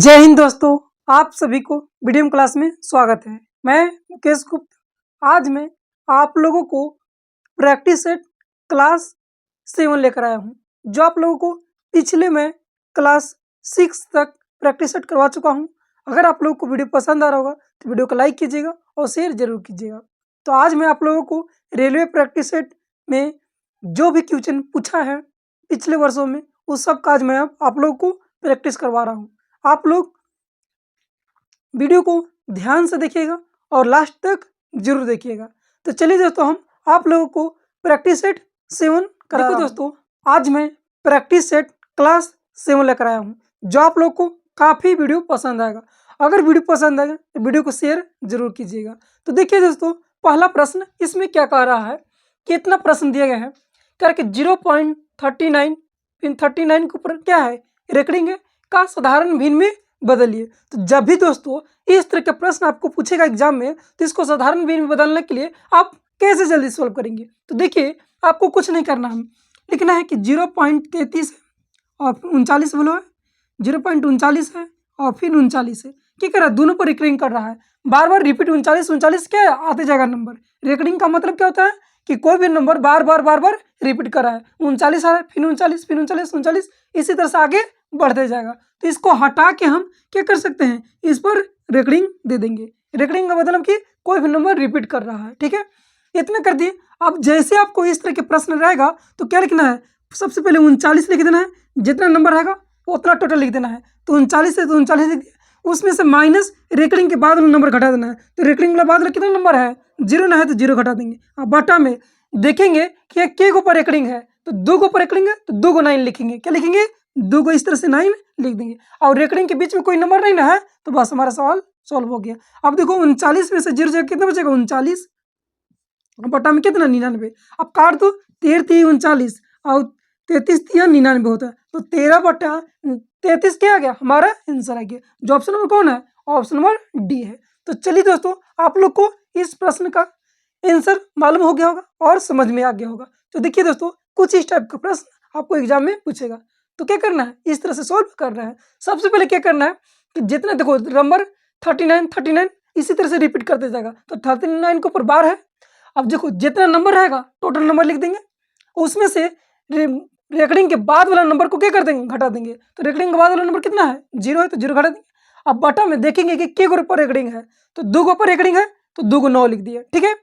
जय हिंद दोस्तों, आप सभी को वीडियो क्लास में स्वागत है। मैं मुकेश गुप्ता। आज मैं आप लोगों को प्रैक्टिस सेट क्लास 7 लेकर आया हूं, जो आप लोगों को पिछले मैं क्लास 6 तक प्रैक्टिस सेट करवा चुका हूं। अगर आप लोगों को वीडियो पसंद आ रहा होगा तो वीडियो को लाइक कीजिएगा और शेयर जरूर कीजिएगा। तो आज मैं आप लोगों को रेलवे प्रैक्टिस सेट में जो भी क्वेश्चन पूछा है पिछले वर्षों में, उस सब का आज मैं आप लोगों को प्रैक्टिस करवा रहा हूँ। आप लोग वीडियो को ध्यान से देखिएगा और लास्ट तक जरूर देखिएगा। तो चलिए दोस्तों, हम आप लोगों को प्रैक्टिस सेट 7 करा रहा हूं। दोस्तों, आज मैं प्रैक्टिस सेट क्लास 7 लेकर आया हूं, जो आप लोगों को काफ़ी वीडियो पसंद आएगा। अगर वीडियो पसंद आएगा तो वीडियो को शेयर जरूर कीजिएगा। तो देखिए दोस्तों, पहला प्रश्न इसमें क्या कह रहा है, कितना प्रश्न दिया गया है, करके 0.39 फिर 39 के ऊपर क्या है, रेकरिंग है का साधारण भिन्न में बदलिए। तो जब भी दोस्तों इस तरह का प्रश्न आपको पूछेगा एग्जाम में, तो इसको साधारण भिन्न में बदलने के लिए आप कैसे जल्दी सॉल्व करेंगे। तो देखिए, आपको कुछ नहीं करना है, लिखना है कि 0.33 है और 39 बोलो है, 0.39 है और फिर 39 है। क्या कर रहा है, दोनों पर रिकरिंग कर रहा है, बार बार रिपीट 39 क्या है, आते जाएगा नंबर। रिकरिंग का मतलब क्या होता है कि कोई भी नंबर बार बार रिपीट कर रहा है। 39 आ रहा है, फिर 39, फिर 39, 39, इसी तरह से आगे बढ़ते जाएगा। तो इसको हटा के हम क्या कर सकते हैं, इस पर रेकरिंग दे देंगे। रेकरिंग का मतलब कि कोई भी नंबर रिपीट कर रहा है। ठीक है, इतना कर दिए। अब जैसे आपको इस तरह के प्रश्न रहेगा तो क्या लिखना है, सबसे पहले 39 लिख देना है, जितना नंबर रहेगा उतना टोटल लिख देना है। तो 39 से 39 लिख दिया, उसमें से माइनस रेकरिंग के बाद नंबर घटा देना है। तो रेकरिंग के बाद कितना नंबर है, 0 ना है तो 0 घटा देंगे। अब बटा में देखेंगे कि के ऊपर रेकरिंग है तो 2 के ऊपर रेकरिंग है तो 2 को 9 लिखेंगे। क्या लिखेंगे, 2 को इस तरह से 9 लिख देंगे। और रेकरिंग के बीच में कोई नंबर नहीं ना है, तो बस हमारा सवाल सॉल्व हो गया। अब देखो 39 में से 0 जगह कितना बचेगा, 39 बटा में कितना, 99। अब काट दो, 13 39 और 33 99 होता है, तो 13/33 क्या आ गया, हमारा आंसर आ गया। जो ऑप्शन नंबर कौन है, ऑप्शन नंबर डी है। तो चलिए दोस्तों, आप लोग को इस प्रश्न का आंसर मालूम हो गया होगा और समझ में आ गया होगा। तो देखिए दोस्तों, कुछ इस टाइप का प्रश्न आपको एग्जाम में पूछेगा, तो क्या करना है, इस तरह से सॉल्व करना है। सबसे पहले क्या करना है कि जितना देखो नंबर 39 इसी तरह से रिपीट करते जाएगा, तो 39 के ऊपर बार है। अब देखो जितना नंबर रहेगा टोटल नंबर लिख देंगे, उसमें से रेकरिंग के बाद वाला नंबर को क्या कर देंगे, घटा देंगे। तो रेकरिंग के बाद वाला नंबर कितना है, 0 है, तो 0 घटा देंगे। अब बटा में देखेंगे कि के ऊपर रेकरिंग है, तो 2 के ऊपर रेकरिंग है तो 2 को 9 लिख दिया। ठीक है,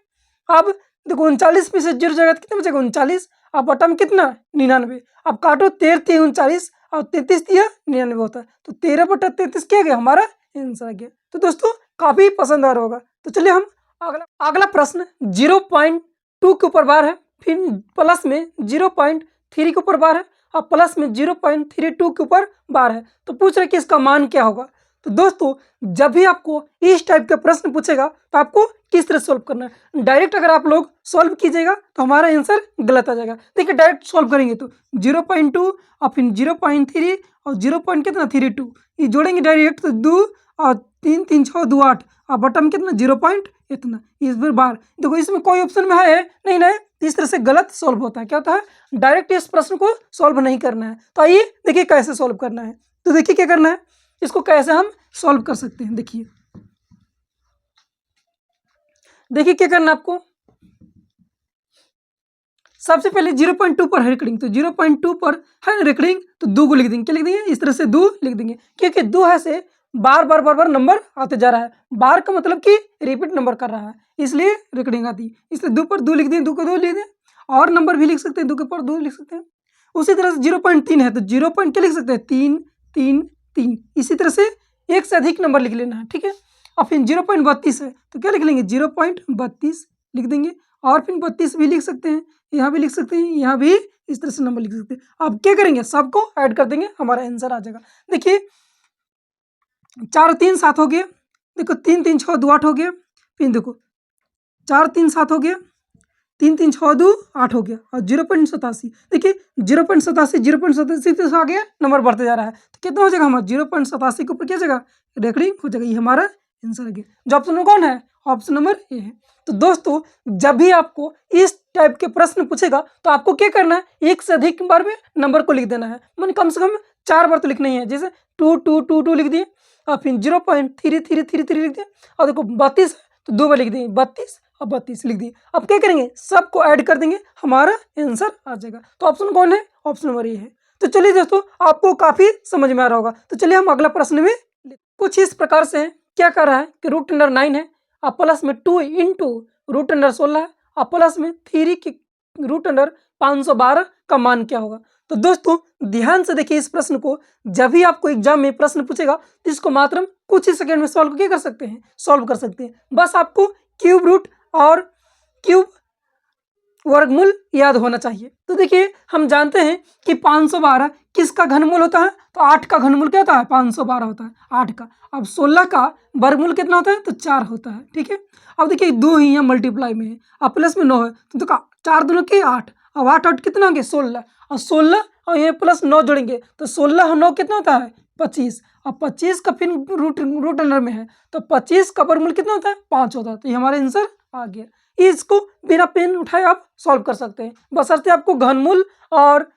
अब देखो 39 में से 0 जाएगा तो कितना बचेगा, 39। अब बटा में कितना, 99। अब काटो, 13 39 और 33 99 होता है, तो 13/33 क्या गया, हमारा आंसर आ गया। तो दोस्तों काफी पसंद आ रहा होगा। तो चलिए हम अगला प्रश्न 0.2 के ऊपर बार है, फिर प्लस में 0.3 के ऊपर बार है और प्लस में 0.32 के ऊपर बार है। तो पूछ रहे कि इसका मान क्या होगा। तो दोस्तों, जब भी आपको इस टाइप का प्रश्न पूछेगा तो आपको किस तरह सॉल्व करना है। डायरेक्ट अगर आप लोग सॉल्व कीजिएगा तो हमारा आंसर गलत आ जाएगा। देखिए, डायरेक्ट सॉल्व करेंगे तो 0.2 और फिर 0.3 और 0.32 ये जोड़ेंगे डायरेक्ट, तो 2 और 3 3 6 2 8 और बटन कितना, 0. इतना। इस बार देखो इसमें कोई ऑप्शन में है नहीं ना, इस तरह से गलत सॉल्व होता है। क्या होता है, डायरेक्ट इस प्रश्न को सॉल्व नहीं करना है। तो आइए देखिए कैसे सॉल्व करना है। तो देखिए क्या करना है, इसको कैसे हम सॉल्व कर सकते हैं। देखिए क्या करना है आपको, सबसे पहले 0.2 पर है रेकरिंग, तो 0.2 पर है रेकरिंग तो 2 को लिख देंगे। क्या लिख देंगे, इस तरह से 2 लिख देंगे, क्योंकि 2 है से बार नंबर आते जा रहा है। बार का मतलब कि रिपीट नंबर कर रहा है, इसलिए रेकरिंग आती है। इसलिए 2 पर 2 लिख दें, 2 को 2 लिख दें। और नंबर भी लिख सकते हैं, 2 के ऊपर 2 लिख सकते हैं। उसी तरह से 0.3 है तो 0. क्या लिख सकते हैं, 3 3 3। इसी तरह से एक से अधिक नंबर लिख लेना है। ठीक है, और फिर 0.32 है तो क्या लिख लेंगे, 0.32 लिख देंगे। और फिर 32 भी लिख सकते हैं, यहाँ भी लिख सकते हैं, यहाँ भी इस तरह से नंबर लिख सकते हैं। अब क्या करेंगे, सबको ऐड कर देंगे, हमारा आंसर आ जाएगा। देखिए 4 3 7 हो गया, देखो 3 3 6 2 8 हो गया, फिर देखो 4 3 7 हो गया, 3 3 6 2 8 हो गया, और 0.87। देखिए 0.87 से आ गया, नंबर बढ़ते जा रहा है, तो कितना हो जाएगा हमारा, 0.87 के ऊपर क्या जगह रेकरिंग हो जाएगा। ये हमारा आंसर आ गया। जो ऑप्शन नंबर कौन है, ऑप्शन नंबर ए है। तो दोस्तों, जब भी आपको इस टाइप के प्रश्न पूछेगा तो आपको क्या करना है, एक से अधिक बार में नंबर को लिख देना है। मैंने कम से कम 4 बार तो लिखना ही है। जैसे 2 2 2 2 लिख दिए, और फिर 0.3333 लिख दिए, और देखो 32 है तो 2 बार लिख दिए 32 और 32 लिख दिए। अब क्या करेंगे, सबको ऐड कर देंगे, हमारा आंसर आ जाएगा। तो ऑप्शन कौन है, ऑप्शन नंबर ए है। तो चलिए दोस्तों, आपको काफ़ी समझ में आ रहा होगा। तो चलिए हम अगला प्रश्न में कुछ इस प्रकार से है। क्या कर रहा है कि √9 है और प्लस में 2 इंटू √16 है और प्लस में 3 की √512 का मान क्या होगा। तो दोस्तों ध्यान से देखिए इस प्रश्न को। जब भी आपको एग्जाम में प्रश्न पूछेगा तो इसको मात्र कुछ ही सेकंड में सॉल्व क्या कर सकते हैं, सॉल्व कर सकते हैं। बस आपको क्यूब रूट और क्यूब वर्गमूल याद होना चाहिए। तो देखिए हम जानते हैं कि 512 किसका घनमूल होता है, तो 8 का घनमूल क्या होता है, 512 होता है 8 का। अब 16 का वर्गमूल कितना होता है, तो 4 होता है। ठीक है, अब देखिए 2 ही यहाँ मल्टीप्लाई में है और प्लस में 9 है, तो देखो 4 दूनी के 8, अब 8 8 कितना हो गया 16, और 16 और ये प्लस 9 जोड़ेंगे तो 16 और 9 कितना होता है 25, और 25 का फिर रूट अंडर में है तो 25 का वर्गमूल कितना होता है 5 होता है। तो ये हमारा आंसर आ गया। इसको बिना पेन उठाए आप सॉल्व कर सकते हैं, बशर्ते आपको घनमूल और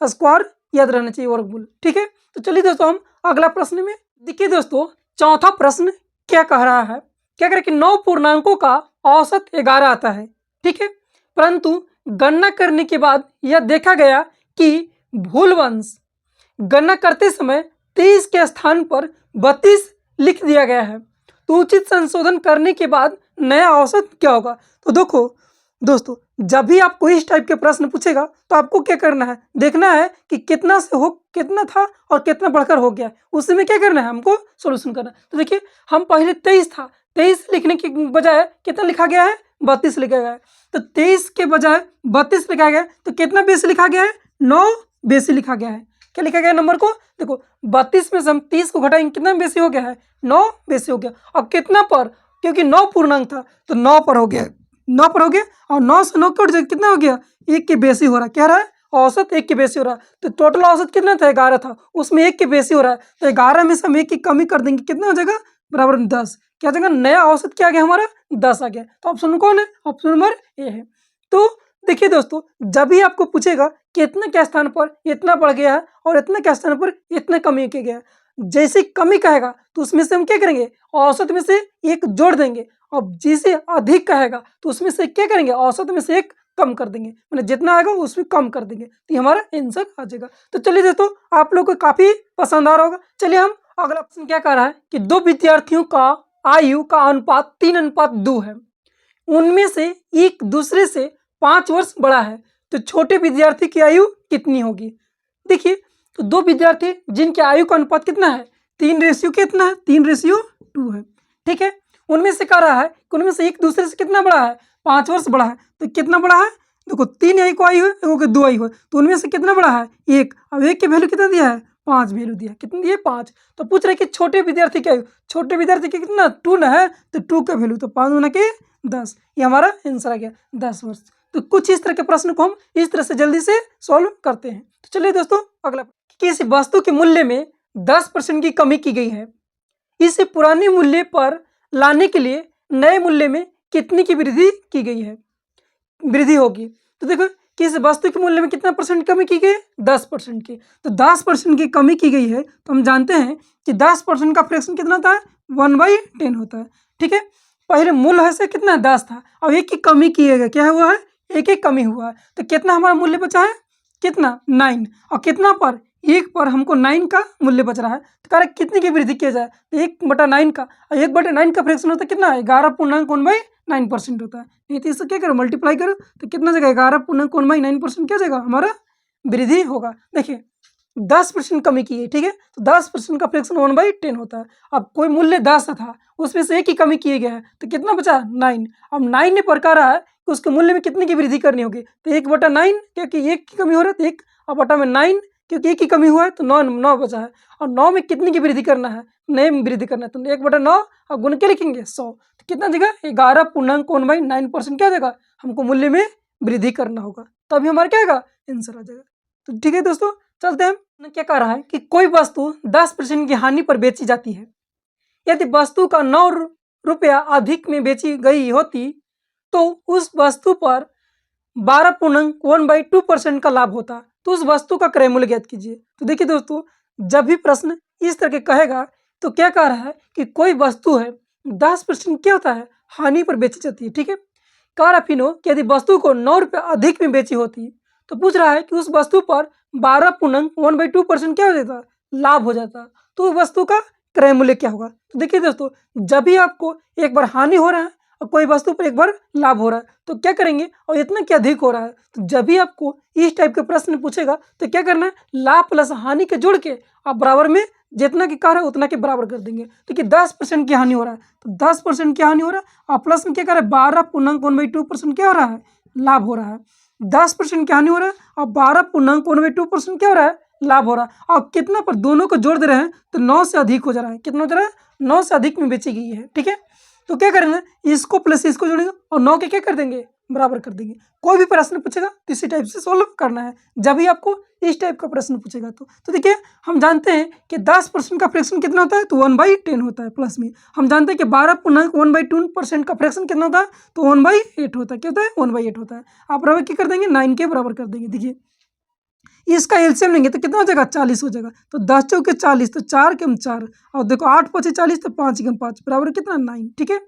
स्क्वायर याद रहना चाहिए, वर्गमूल। ठीक है, तो चलिए दोस्तों हम अगला प्रश्न में देखिए। दोस्तों चौथा प्रश्न क्या कह रहा है, क्या कह रहा है कि 9 पूर्णांकों का औसत 11 आता है। ठीक है, परंतु गणना करने के बाद यह देखा गया कि भूलवश गणना करते समय 23 के स्थान पर 32 लिख दिया गया है। तो उचित संशोधन करने के बाद नया औसत क्या होगा। तो देखो दोस्तों, जब भी आपको इस टाइप के प्रश्न पूछेगा तो आपको क्या करना है, देखना है कि कितना से हो, कितना था और कितना बढ़कर हो गया, उसी में क्या करना है, हमको सोल्यूशन करना है। तो देखिए हम पहले 23 था, 23 लिखने के बजाय कितना लिखा गया है, 32 लिखा गया है। तो 23 के बजाय 32 लिखा गया है, तो कितना बेसी लिखा गया है, 9 बेसी लिखा गया है। क्या लिखा गया नंबर को, देखो 32 में से हम 30 को घटाएंगे, कितना बेसी हो गया है, 9 बेसी हो गया। अब कितना पर, क्योंकि 9 पूर्णांक था तो 9 पर हो गया, 9 पर हो गया, और 9 से 9 कट जाए कितना हो गया, 1 के बेसी हो रहा है। क्या रहा है, औसत 1 के बेसी हो रहा है। तो टोटल औसत कितना था, 11 था, उसमें 1 के बेसी हो रहा है। तो 11 में से हम 1 की कमी कर देंगे, कितना हो जाएगा, बराबर 10। क्या जाएगा, नया औसत क्या आ गया हमारा, 10 आ गया। तो ऑप्शन कौन है, ऑप्शन नंबर ए है। तो देखिए दोस्तों, जब भी आपको पूछेगा कि इतने के स्थान पर इतना बढ़ गया है और इतने के स्थान पर इतना कमी किया गया है, जैसे कमी कहेगा तो उसमें से हम क्या करेंगे, औसत में से 1 जोड़ देंगे। अब जिसे अधिक कहेगा तो उसमें से क्या करेंगे, औसत में से 1 कम कर देंगे, मतलब जितना आएगा उसमें कम कर देंगे, तो हमारा आंसर आ जाएगा। तो चलिए दोस्तों, आप लोग को काफी पसंद आ रहा होगा। चलिए हम अगला प्रश्न क्या कह रहा है कि 2 विद्यार्थियों का आयु का अनुपात 3:2 है, उनमें से एक दूसरे से 5 वर्ष बड़ा है, तो छोटे विद्यार्थी की आयु कितनी होगी। देखिए तो 2 विद्यार्थी जिनकी आयु का अनुपात कितना है, 3:2 कितना है, 3:2 है। ठीक है, उनमें से कह रहा है कि उनमें से एक दूसरे से कितना बड़ा है, 5 वर्ष बड़ा है। तो कितना बड़ा है, देखो 3 एक को आयु है, एक को 2 आयु है, तो उनमें से कितना बड़ा है, 1। अब 1 की वैल्यू कितना दिया है, 5 वैल्यू दिया, कितनी दिया 5। तो पूछ रहे कि छोटे विद्यार्थी की आयु, छोटे विद्यार्थी की कितना 2 ना है, तो 2 का वैल्यू तो 5 गुना के 10, ये हमारा आंसर आ गया 10 वर्ष। तो कुछ इस तरह के प्रश्न को हम इस तरह से जल्दी से सॉल्व करते हैं। तो चलिए दोस्तों अगला, किसी वस्तु के मूल्य में 10% की कमी की गई है, इसे पुराने मूल्य पर लाने के लिए नए मूल्य में कितनी की वृद्धि की गई है, वृद्धि होगी। तो देखो किस वस्तु के मूल्य में कितना परसेंट कमी की गई है, 10% की। तो 10% की कमी की गई है, तो हम जानते हैं कि 10% का फ्रैक्शन कितना होता है, 1/10 होता है। ठीक है, पहले मूल्य है से कितना 10 था, अब 1 की कमी किया गया, क्या हुआ है, 1 कमी हुआ है। तो कितना हमारा मूल्य बचा है, कितना 9, और कितना पर 1 पर हमको 9 का मूल्य बच रहा है। तो कह रहे कितनी की वृद्धि किया जाए, तो 1/9 का, और 1/9 का फ्रैक्शन होता है कितना, 11.1/9% होता है। नहीं तो इससे क्या करो, मल्टीप्लाई करो, तो कितना जगह 11.1/9% क्या जगह हमारा वृद्धि होगा। देखिए 10% कमी की है, ठीक है, तो 10% का फ्रैक्शन 1/10 होता है। अब कोई मूल्य 10 था, उसमें से 1 की कमी किए गया है, तो कितना बचा 9। अब 9 ने प्रकार रहा है कि उसके मूल्य में कितनी की वृद्धि करनी होगी, तो 1/9, क्योंकि 1 की कमी हो रहा है तो 1, और बटा में 9, क्योंकि 1 की कमी हुआ है तो 9 बचा है, और 9 में कितनी की वृद्धि करना है, नए में वृद्धि करना है, तो 1/9 और गुण के लिखेंगे 100, तो कितना जगह 11.1/9% क्या जगह हमको मूल्य में वृद्धि करना होगा, तभी हमारा क्या आएगा, आंसर आ जाएगा। तो ठीक है दोस्तों, चलते हैं। क्या कह रहा है कि कोई वस्तु 10% की हानि पर बेची जाती है, यदि वस्तु का 9 रुपया अधिक में बेची गई होती तो उस वस्तु पर 12.1/2% का लाभ होता, तो उस वस्तु का क्रय मूल्य ज्ञात कीजिए। तो देखिए दोस्तों, जब भी प्रश्न इस तरह के कहेगा तो क्या कह रहा है कि कोई वस्तु है 10% क्या होता है हानि पर बेची जाती है, ठीक है। कह रहा फिनो कि यदि वस्तु को 9 रुपये अधिक में बेची होती तो पूछ रहा है कि उस वस्तु पर 12.1/2% क्या हो जाता, लाभ हो जाता, तो उस वस्तु का क्रय मूल्य क्या होगा। तो देखिए दोस्तों, जब भी आपको एक बार हानि हो रहा है और कोई वस्तु पर एक बार लाभ हो रहा है तो क्या करेंगे, और इतना क्या अधिक हो रहा है, तो जब भी आपको इस टाइप के प्रश्न पूछेगा तो क्या करना है, लाभ प्लस हानि के जोड़ के आप बराबर में जितना की कार है उतना के बराबर कर देंगे। तो कि 10% की हानि हो रहा है तो 10% की हानि हो रहा है, और प्लस में क्या कर रहा है 12.1/2% क्या हो रहा है, लाभ हो रहा है। 10% की हानि हो रहा है और 12.1/2% क्या हो रहा है, लाभ हो रहा है। और कितना पर दोनों को जोड़ दे रहे हैं तो 9 से अधिक हो जा रहा है, कितना हो जा रहा है, 9 से अधिक में बेची गई है, ठीक है। तो क्या करेंगे, इसको प्लस इसको जोड़ेंगे और 9 के क्या कर देंगे, बराबर कर देंगे। कोई भी प्रश्न पूछेगा तो इसी टाइप से सोल्व करना है, जब भी आपको इस टाइप का प्रश्न पूछेगा तो देखिए हम जानते हैं कि 10% का फ्रैक्शन कितना होता है, तो 1/10 होता है। प्लस में हम जानते हैं कि 12.1/2% का फ्रैक्शन कितना होता है, तो 1/8 होता है। क्या होता है, 1/8 होता है। आप बराबर क्या कर देंगे, 9 के बराबर कर देंगे। देखिए इसका एलसीएम लेंगे तो कितना हो जाएगा, 40 हो जाएगा। तो 10 चौके 40, तो 4 के 4, और देखो 8 पचे 40, तो 5 के 5 बराबर कितना, 9, ठीक है।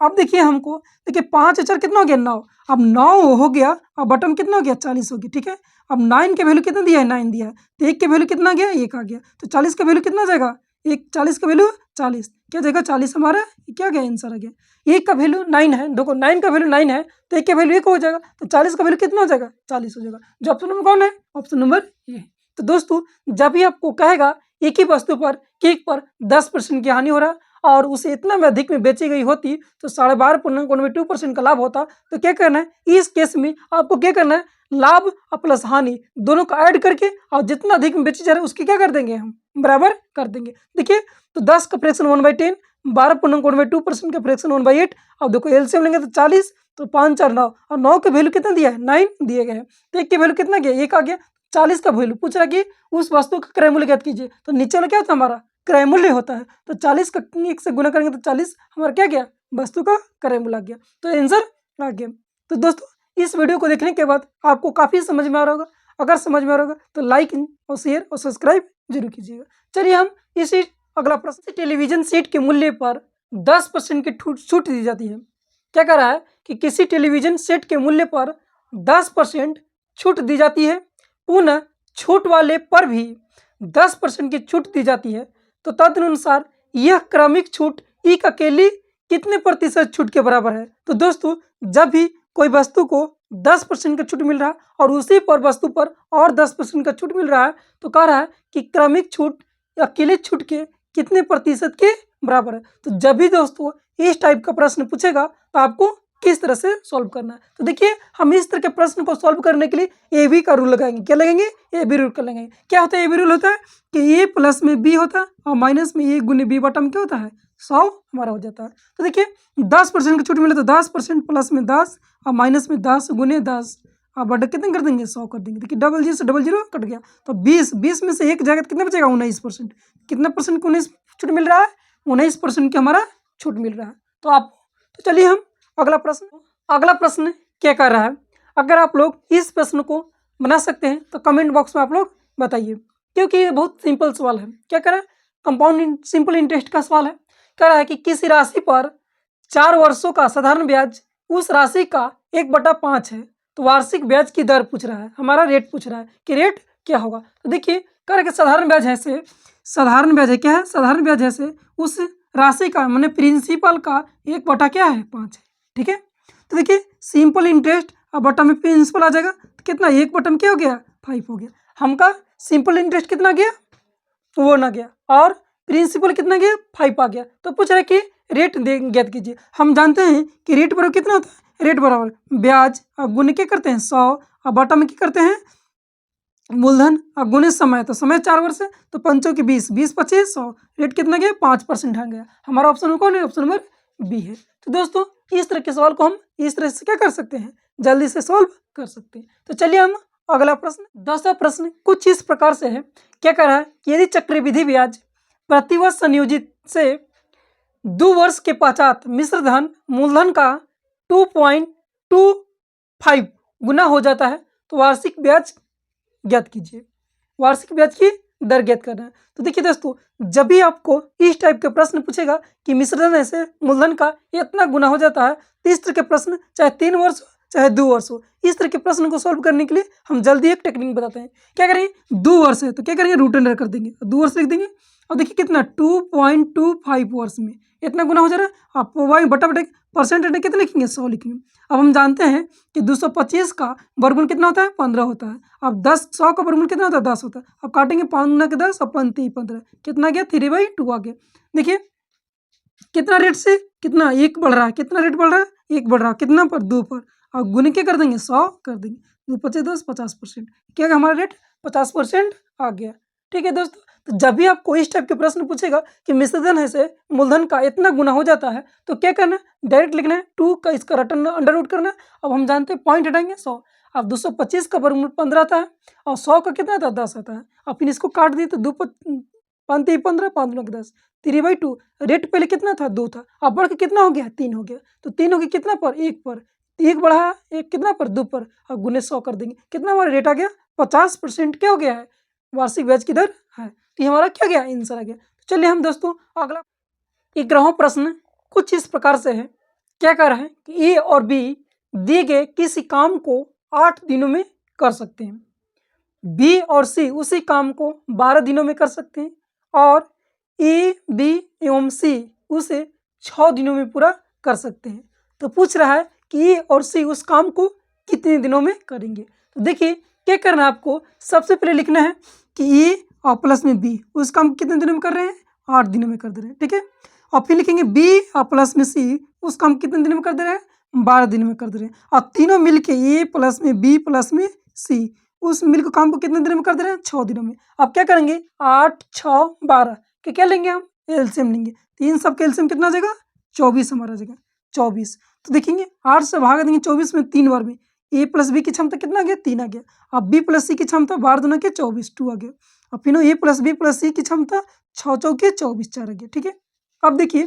अब देखिए हमको, देखिए 5 4 कितना हो गया, 9। अब 9 हो गया और बटन कितना हो गया, 40 हो गया, ठीक है। अब 9 के वैल्यू कितना दिया है, 9 दिया है, तो 1 के वैल्यू कितना आ गया, 1 आ गया। तो 40 का वैल्यू कितना आ जाएगा, 1, 40 का वैल्यू 40, क्या जाएगा 40, हमारा क्या गया, आंसर आ गया। 1 का वैल्यू 9 है, देखो 9 का वैल्यू 9 है तो 1 का वैल्यू 1 हो जाएगा, तो 40 का वैल्यू कितना हो जाएगा, 40 हो जाएगा। जो ऑप्शन नंबर कौन है, ऑप्शन नंबर ये। तो दोस्तों, जब भी आपको कहेगा एक ही वस्तु पर केक पर 10% की हानि हो रहा है और उसे इतना में अधिक में बेची गई होती तो 12.1/2% का लाभ होता, तो क्या करना है, इस केस में आपको क्या करना है, लाभ और प्लस हानि दोनों का ऐड करके और जितना अधिक में बेची जा रहा है उसकी क्या कर देंगे, हम बराबर कर देंगे। देखिए तो 10 का फ्रैक्शन 1/10, 12.1/2% का फ्रैक्शन 1/8। अब देखो एलसीएम लेंगे तो 40, तो 5 4 9, और 9 के वैल्यू कितना दिया है, 9 दिए गए हैं। तो 1 के वैल्यू कितना गया, 1 आ गया। 40 का वैल्यू पूछ रहा कि उस वस्तु का क्रय मूल्य ज्ञात कीजिए, तो नीचे वाला क्या होता है, हमारा क्रय मूल्य होता है। तो 40 का 1 से गुना करेंगे तो 40 हमारा क्या गया, वस्तु का क्रय मूल्य आ गया, तो आंसर आ गया। तो दोस्तों, इस वीडियो को देखने के बाद आपको काफ़ी समझ में आ रहा होगा। अगर समझ में आ रहा होगा तो लाइक और शेयर और सब्सक्राइब जरूर कीजिएगा। चलिए हम इसी अगला प्रश्न, टेलीविजन सेट के मूल्य पर 10% की छूट दी जाती है। क्या कह रहा है कि किसी टेलीविजन सेट के मूल्य पर 10% छूट दी जाती है, पुनः छूट वाले पर भी 10% की छूट दी जाती है, तो तदनुसार यह क्रमिक छूट एक अकेली कितने प्रतिशत छूट के बराबर है। तो दोस्तों, जब भी कोई वस्तु को 10% का छूट मिल रहा है और उसी पर वस्तु पर और 10% का छूट मिल रहा है, तो कह रहा है कि क्रमिक छूट अकेले छूट के कितने प्रतिशत के बराबर है। तो जब भी दोस्तों इस टाइप का प्रश्न पूछेगा तो आपको किस तरह से सॉल्व करना है। तो देखिए हम इस तरह के प्रश्न को सॉल्व करने के लिए ए बी का रूल लगाएंगे। क्या लगेंगे, ए बी रूल का लगाएंगे। क्या होता है, ए बी रूल होता है कि ए प्लस में बी होता है और माइनस में ए गुने बी बटा में क्या होता है, 100 हमारा हो जाता है। तो देखिए 10% की छूट मिले तो 10% प्लस में 10 और माइनस में 10 गुने 10 और बटा कितने कर देंगे, 100 कर देंगे। देखिए डबल जीरो से डबल जीरो कट गया, तो 20 में से एक जाएगा तो कितना बचेगा, 19%। कितना परसेंट को 19 छूट मिल रहा है, 19% की हमारा छूट मिल रहा है। तो आप, तो चलिए हम अगला प्रश्न क्या कर रहा है। अगर आप लोग इस प्रश्न को बना सकते हैं तो कमेंट बॉक्स में आप लोग बताइए, क्योंकि ये बहुत सिंपल सवाल है। क्या कर रहा है, कंपाउंड सिंपल इंटरेस्ट का सवाल है। कह रहा है कि किसी राशि पर 4 वर्षों का साधारण ब्याज उस राशि का 1/5 है, तो वार्षिक ब्याज की दर पूछ रहा है, हमारा रेट पूछ रहा है कि रेट क्या होगा। तो देखिए कह रहा है कि साधारण ब्याज है से, साधारण ब्याज है क्या है, साधारण ब्याज है से उस राशि का मैंने प्रिंसिपल का 1/5 है, ठीक है। तो देखिए सिंपल इंटरेस्ट और बटा में प्रिंसिपल आ जाएगा, तो कितना 1/5 में क्या हो गया, 5 हो गया। हमका सिंपल इंटरेस्ट कितना गया, वो ना गया, और प्रिंसिपल कितना गया, 5 आ गया। तो पूछ रहा है कि रेट ज्ञात कीजिए। हम जानते हैं कि रेट बराबर कितना होता है, रेट बराबर ब्याज और गुने क्या करते हैं, 100 और बटा में क्या करते हैं, मूलधन और गुने समय। तो समय 4 वर्ष है तो 5 की 20, 20 25 100, रेट कितना गया, 5% आ गया। हमारा ऑप्शन नंबर कौन है, ऑप्शन नंबर बी है। तो दोस्तों इस तरह के सवाल को हम इस तरह से क्या कर सकते हैं, जल्दी से सॉल्व कर सकते हैं। तो चलिए हम अगला प्रश्न, 10वां प्रश्न कुछ इस प्रकार से है। क्या कह रहा है कि यदि चक्रवृद्धि ब्याज प्रतिवर्ष संयोजित से 2 वर्ष के पश्चात मिश्र धन मूलधन का 2.25 गुना हो जाता है, तो वार्षिक ब्याज ज्ञात कीजिए। वार्षिक ब्याज की दर ज्ञात करना है। तो देखिए दोस्तों, जब भी आपको इस टाइप के प्रश्न पूछेगा कि मिश्रधन से मूलधन का इतना गुना हो जाता है, तो इस तरह के प्रश्न चाहे 3 वर्ष हो चाहे 2 वर्ष हो, इस तरह के प्रश्न को सॉल्व करने के लिए हम जल्दी एक टेक्निक बताते हैं। क्या करेंगे, 2 वर्ष है तो क्या करेंगे, रूट अंडर कर देंगे, 2 वर्ष लिख देंगे। और देखिए कितना 2.25 वर्ष में इतना गुना हो जा रहा है। आप वाई बटा बटे परसेंटेज कितने लिखेंगे, 100 लिखेंगे। अब हम जानते हैं कि 225 का वर्गमूल कितना होता है, 15 होता है। अब 100 का वर्गमूल कितना होता है, 10 होता है। अब काटेंगे 5 के 10 और 15 कितना गया, 3/2 आ गया। देखिए कितना रेट से कितना 1 बढ़ रहा है, कितना रेट बढ़ रहा है, 1 बढ़ रहा है, कितना पर, 2 पर। और गुने के कर देंगे, 100 कर देंगे, 2 × 10 50%। क्या हमारा रेट 50% आ गया। ठीक है दोस्तों, तो जब भी आपको इस टाइप के प्रश्न पूछेगा कि मिश्रधन है से मूलधन का इतना गुना हो जाता है, तो क्या करना है, डायरेक्ट लिखना है 2 का इसका रटन अंडर रूट करना है। अब हम जानते हैं पॉइंट हटाएंगे 100। अब 225 का वर्गमूल 15 आता है और 100 का कितना आता है, 10 आता है। अब फिर इसको काट दिए तो 2 5 3 15 5 2 10 3/2। रेट पहले कितना था, 2 था, अब बढ़ के कितना हो गया, 3 हो गया। तो 3 हो गया कितना पर, 1 पर, 1 बढ़ा, 1 कितना पर, 2 पर। अब गुने 100 कर देंगे, कितना हमारा रेट आ गया, 50% क्या हो गया है, वार्षिक ब्याज की दर है। तो ये हमारा क्या गया, आंसर आ गया। तो चलिए हम दोस्तों अगला 11वां प्रश्न कुछ इस प्रकार से है। क्या कह रहा है कि ए और बी दिए गए किसी काम को 8 दिनों में कर सकते हैं, बी और सी उसी काम को 12 दिनों में कर सकते हैं, और ए बी एवं सी उसे 6 दिनों में पूरा कर सकते हैं। तो पूछ रहा है कि ए और सी उस काम को कितने दिनों में करेंगे। तो देखिए क्या करना है आपको, सबसे पहले लिखना है कि ए और प्लस में बी उस काम को कितने दिनों में कर रहे हैं, 8 दिनों में कर दे रहे हैं। ठीक है, और फिर लिखेंगे बी और प्लस में सी उस काम कितने दिनों में कर दे रहे हैं, 12 दिनों में कर दे रहे हैं। और तीनों मिलके ए प्लस में बी प्लस में सी उस मिल को काम को कितने दिनों में कर दे रहे हैं, 6 दिनों में। अब क्या करेंगे, 8 6 12 के क्या लेंगे, हम एलसीएम लेंगे। तो इन सब का एलसीएम कितना आ जाएगा, 24 हमारा जगह 24। तो देखेंगे 8 से भाग देंगे 24 में 3 बार में, ए प्लस बी की क्षमता कितना आ गया, 3 आ गया। अब बी प्लस सी की क्षमता 12 दूना के 24 2 आ गया। अब फिर ए प्लस बी प्लस सी की क्षमता 6 चौके 24 4 आ गया। ठीक है, अब देखिए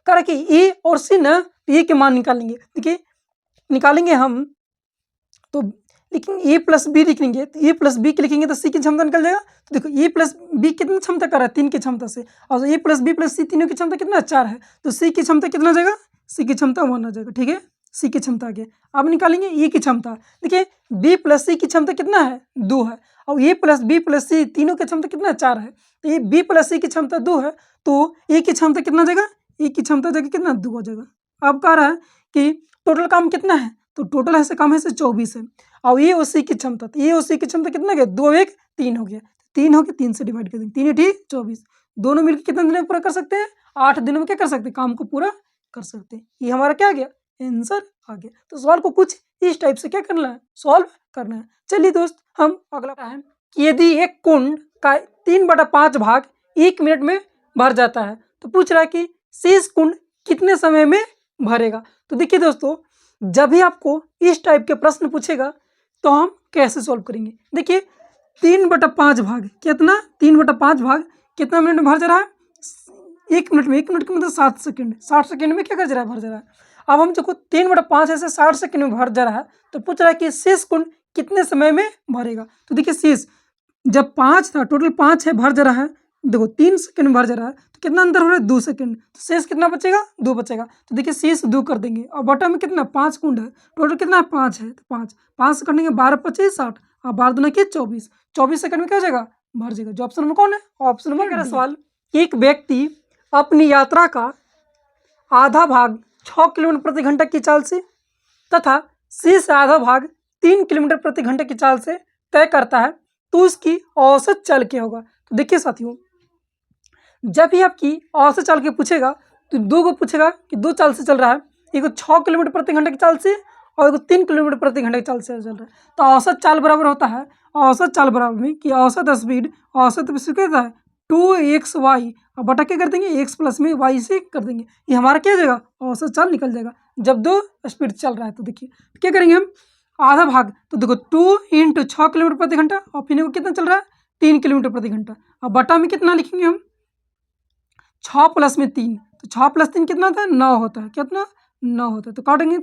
कह रहा कि ए और सी ना ए के मान निकालेंगे। देखिए निकालेंगे हम तो लेकिन ए प्लस बी लिखेंगे, तो ए प्लस बी के लिखेंगे तो सी की क्षमता निकल जाएगा। तो देखो ए प्लस बी कितनी क्षमता कर रहा है, 3 की क्षमता से, और ए प्लस बी प्लस सी तीनों की क्षमता कितना 4 है। तो सी की क्षमता कितना जाएगा, सी की क्षमता 1 आ जाएगा। ठीक है, सी की क्षमता आ गया। अब निकालेंगे ए की क्षमता। देखिए बी प्लस सी की क्षमता कितना है, 2 है, और ए प्लस बी प्लस सी तीनों की क्षमता कितना 4 है। तो ये बी प्लस सी की क्षमता 2 है, तो ए की क्षमता कितना जाएगा, ए की क्षमता जगह कितना 2 हो जाएगा। अब कह रहा है कि टोटल काम कितना है, तो टोटल ऐसे काम है 24 है, और ये उसी की क्षमता, तो ये उसी की क्षमता कितना गया, 2 1 3 हो गया, 3 हो गया, 3 से डिवाइड कर देंगे, 3 8 24। दोनों मिलकर कितने दिनों में पूरा कर सकते हैं, 8 दिनों में क्या कर सकते हैं, काम को पूरा कर सकते हैं। ये हमारा क्या आ गया, आंसर आ गया। तो सवाल को कुछ इस टाइप से क्या करना है, सॉल्व करना है। चलिए दोस्त हम अगला है कि यदि एक कुंड का 3/5 भाग 1 मिनट में भर जाता है, तो पूछ रहा है कि शेष कुंड कितने समय में भरेगा। तो देखिए दोस्तों, जब भी आपको इस टाइप के प्रश्न पूछेगा तो हम कैसे सॉल्व करेंगे। देखिए 3/5 भाग कितना, 3/5 भाग कितना मिनट में भर जा रहा है, 1 मिनट में। 1 मिनट का मतलब 7 सेकंड, 60 सेकंड में क्या कर जा रहा है, भर जा रहा है। अब हम देखो 3/5 ऐसे 60 सेकंड में भर जा रहा है, तो पूछ रहा है कि शेष कुंड कितने समय में भरेगा। तो देखिए शेष जब 5 था, टोटल 5 है, भर जा रहा है, देखो 3 सेकंड में भर जा रहा है, तो कितना अंतर हो रहा है, 2 सेकंड। तो शेष कितना बचेगा, 2 बचेगा। तो देखिए शेष 2 कर देंगे, और बटा में कितना 5 कुंड है, टोटल कितना है 5 है, तो 5 से कटेंगे 12 25 60, और 12 दूना के 24, 24 सेकंड में क्या हो जाएगा, भर जाएगा। जो ऑप्शन नंबर कौन है, ऑप्शन नंबर सवाल। एक व्यक्ति अपनी यात्रा का आधा भाग 6 किलोमीटर प्रति घंटा की चाल से तथा शेष आधा भाग 3 किलोमीटर प्रति घंटा की चाल से तय करता है, तो उसकी औसत चाल क्या होगा। तो देखिए साथियों, जब भी आपकी औसत चाल के पूछेगा तो दो को पूछेगा कि 2 चाल से चल रहा है, एक 6 किलोमीटर प्रति घंटे की चाल से और एक 3 किलोमीटर प्रति घंटे की चाल से चल रहा है। तो औसत चाल बराबर होता है, औसत चाल बराबर में कि औसत स्पीड कहता है 2xy, अब बटा क्या कर देंगे, x प्लस में y से कर देंगे, ये हमारा क्या हो जाएगा, औसत चाल निकल जाएगा जब 2 स्पीड चल रहा है। तो देखिए क्या करेंगे हम, आधा भाग, तो देखो 2 × 6 किलोमीटर प्रति घंटा, और फिर वो कितना चल रहा है, 3 किलोमीटर प्रति घंटा। अब बटा में कितना लिखेंगे हम, 6 प्लस में 3, तो 6 प्लस 3 कितना होता है, 9 होता है, कितना 9 होता है। तो काटेंगे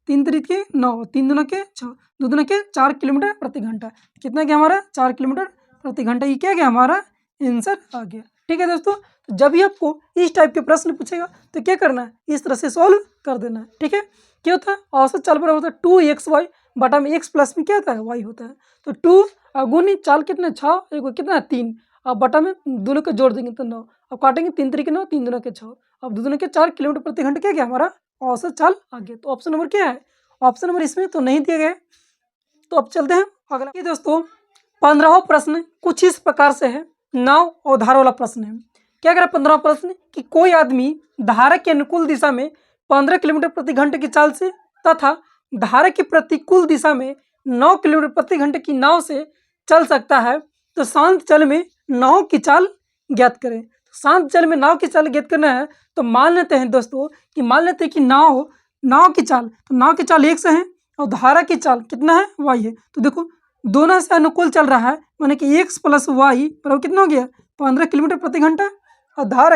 3 तरीके 9, 3 दूना के 6, 2 दूना के 4 किलोमीटर प्रति घंटा, कितना क्या हमारा 4 किलोमीटर प्रति घंटा, ये क्या गया हमारा आंसर आ गया। ठीक है दोस्तों, तो जब भी आपको इस टाइप के प्रश्न पूछेगा तो क्या करना है, इस तरह से सॉल्व कर देना है। ठीक है, क्या होता है, औसत चाल बराबर होता है 2xy बटा में x प्लस में क्या होता है y होता है। तो 2 गुनी चाल कितना 6, एक कितना 3, अब बटा में दोनों को जोड़ देंगे तो 9, अब काटेंगे 3 तरीके 9, 3 दूना के 6, अब 2 दूना के 4 किलोमीटर प्रति घंटा क्या गया हमारा औसत चाल आ गया। तो ऑप्शन नंबर क्या है, ऑप्शन नंबर इसमें तो नहीं दिया गया है। तो अब चलते हैं अगला। ये दोस्तों 15वां प्रश्न कुछ इस प्रकार से है, नाव और धारा वाला प्रश्न है। क्या कह रहा है 15वां प्रश्न कि कोई आदमी धारा के अनुकूल दिशा में 15 किलोमीटर प्रति घंटे की चाल से तथा धारा की प्रतिकूल दिशा में 9 किलोमीटर प्रति घंटे की नाव से चल सकता है, तो शांत जल में नाव की चाल ज्ञात करें। शांत जल में नाव की चाल ज्ञात करना है तो मान लेते हैं दोस्तों कि कि नाव की चाल, तो नाव की चाल x है और धारा की चाल कितना है y है। तो देखो दोनों से अनुकूल चल रहा है, माने कि x प्लस वाई बराबर कितना हो गया 15 किलोमीटर प्रति घंटा। और धारा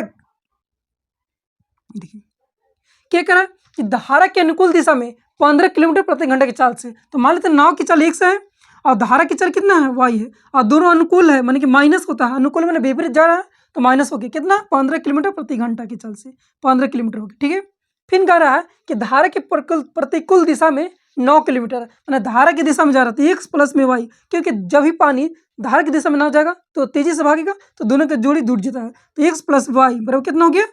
देखिए क्या करा कि धारा के अनुकूल दिशा में 15 किलोमीटर प्रति घंटे की चाल से, तो मान लेते हैं नाव की चाल x है और धारा की चाल कितना है y है, और दोनों अनुकूल है माने कि माइनस होता है, अनुकूल मैंने विपरीत जा रहा है तो माइनस हो गया कितना 15 किलोमीटर प्रति घंटा की चाल से 15 किलोमीटर हो गया। ठीक है, फिर कह रहा है कि धारा के प्रतिकूल दिशा में 9 किलोमीटर, मैंने धारा की दिशा में जा रहा था x प्लस में y, क्योंकि जब भी पानी धारा की दिशा में ना जाएगा तो तेजी से भागेगा तो दोनों की जोड़ी जुड़ जाता है। तो x प्लस वाई बराबर कितना हो गया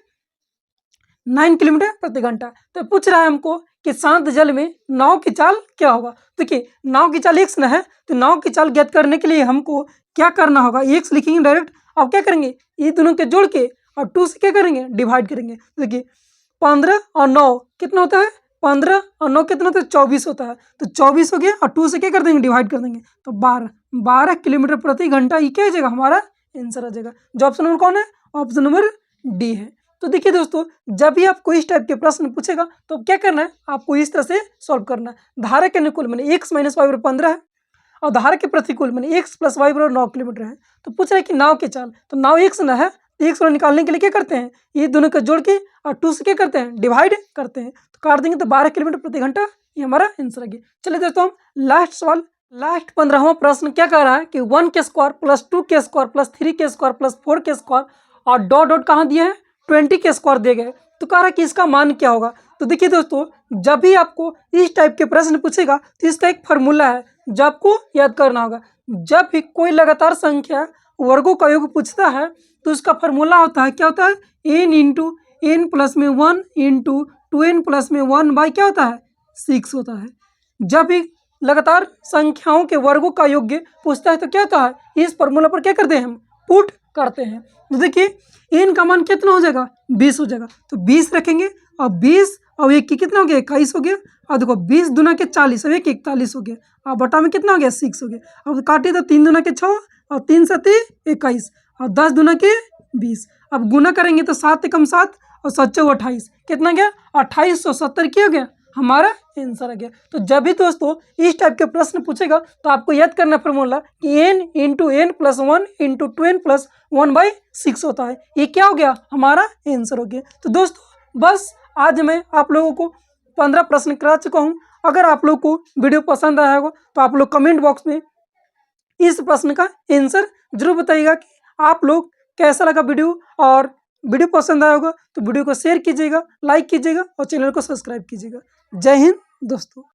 9 किलोमीटर प्रति घंटा। तो पूछ रहा है हमको कि शांत जल में नाव की चाल क्या होगा। देखिए नाव की चाल x न है, तो नाव की चाल ज्ञात करने के लिए हमको क्या करना होगा, x लिखेंगे डायरेक्ट। अब क्या करेंगे, ये दोनों के जोड़ के और 2 से क्या करेंगे डिवाइड करेंगे। देखिए 15 और 9 कितना होता है, 15 और 9 कितना होता है 24 होता है, तो 24 हो गया और 2 से क्या कर देंगे डिवाइड कर देंगे तो 12 किलोमीटर प्रति घंटा, ये क्या हो जाएगा हमारा आंसर आ जाएगा। जो ऑप्शन नंबर कौन है, ऑप्शन नंबर डी है। तो देखिए दोस्तों जब भी आपको इस टाइप के प्रश्न पूछेगा तो क्या करना है, आपको इस तरह से सॉल्व करना है। धारा के अनुकूल मैंने x माइनस वाई बराबर 15 है और धारा के प्रतिकूल मैंने x प्लस वाई बराबर 9 किलोमीटर है। तो पूछ रहा है कि नाव की चाल, तो नाव x न है, x को निकालने के लिए क्या करते हैं, ये दोनों का जोड़ के और 2 से क्या करते हैं डिवाइड करते हैं, तो काट देंगे तो 12 किलोमीटर प्रति घंटा, ये हमारा आंसर आ गया। चलिए दोस्तों हम लास्ट सवाल, लास्ट 15वां प्रश्न क्या कह रहा है कि 1 के स्क्वायर प्लस 2 के स्क्वायर प्लस 3 के स्क्वायर प्लस 4 के स्क्वायर और डॉट डॉट कहाँ दिए हैं 20 के स्क्वायर दिए गए, तो कह रहा है कि इसका मान क्या होगा। तो देखिए दोस्तों जब भी आपको इस टाइप के प्रश्न पूछेगा तो इसका एक फार्मूला है जो आपको याद करना होगा। जब भी कोई लगातार संख्या वर्गों का योग पूछता है तो उसका फार्मूला होता है, क्या होता है, n इंटू एन प्लस में 1 इंटू 2n प्लस में 1 बाई क्या होता है 6 होता है। जब भी लगातार संख्याओं के वर्गों का योग पूछता है तो क्या होता है, इस फार्मूला पर क्या करते हैं हम पुट करते हैं। तो देखिए n का मान कितना हो जाएगा 20 हो जाएगा, तो 20 रखेंगे और 20 और 1 की कितना हो गया 21 हो गया, और देखो 20 दूना के 40 और 1 41 हो गया, और बटा में कितना हो गया 6 हो गया। अब काटे तो 3 दूना के 6 और 3 7 21 और 10 दूना के 20, अब गुना करेंगे तो 7 कम 7 और 7 चौ 28 कितना गया 2870 क्या हो गया हमारा आंसर आ गया। तो जब भी दोस्तों इस टाइप के प्रश्न पूछेगा तो आपको याद करना फॉर्मूला कि n into n plus 1 into 2n plus 1 by 6 होता है, ये क्या हो गया हमारा आंसर हो गया। तो दोस्तों बस आज मैं आप लोगों को 15 प्रश्न करा चुका हूँ। अगर आप लोग को वीडियो पसंद आया होगा तो आप लोग कमेंट बॉक्स में इस प्रश्न का आंसर जरूर बताइएगा कि आप लोग कैसा लगा वीडियो, और वीडियो पसंद आया होगा तो वीडियो को शेयर कीजिएगा, लाइक कीजिएगा और चैनल को सब्सक्राइब कीजिएगा। जय हिंद दोस्तों।